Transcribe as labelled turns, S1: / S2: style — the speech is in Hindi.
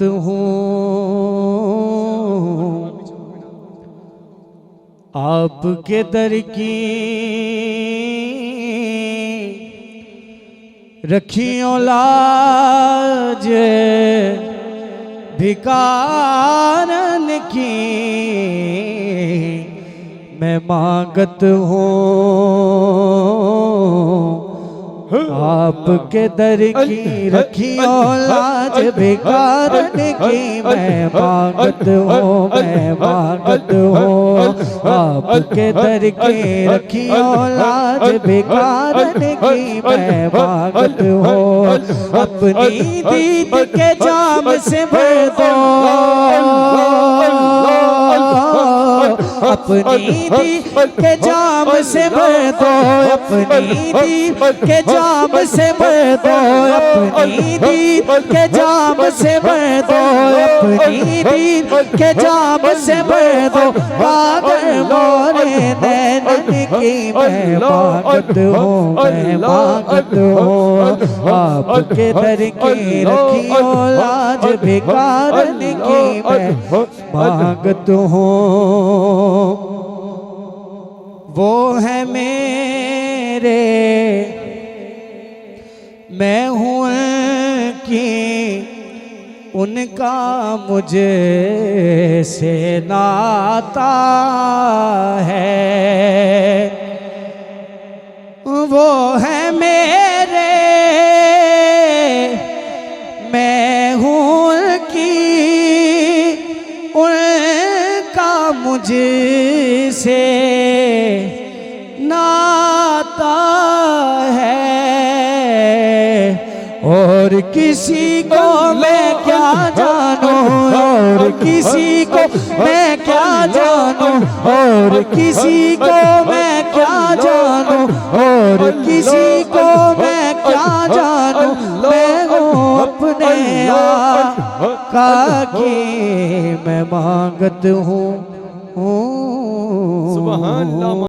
S1: हूँ आपके दर की रखियो लाज भिकारन की मैं मांगत हूँ आपके दर की रखियो लाज भिकारन की मैं मांगत हूँ आपके दर की रखियो लाज भिकारन की मैं मांगत हूँ अपनी दीद के जाम से भर दो अपनी दीद के जाम से भर दो अपनी दीद के जाम से भर दो अपनी दीद के जाम से भर दो अपनी दीद के जाम से भर दो पागल मोरे नैनन की मैं मांगत हूँ आपके दर की रखियो लाज भिकारन की मैं मांगत हूँ वो है मेरे मैं हूँ कि उनका मुझे से नाता है वो है मेरे मैं हूँ कि उनका मुझसे नाता है और किसी को मैं क्या जानूं और किसी को मैं क्या जानूं और किसी को मैं क्या जानूं और किसी को मैं क्या जानूं मैं हूँ अपने आका की मैं मांगत हूँ। सुभान अल्लाह।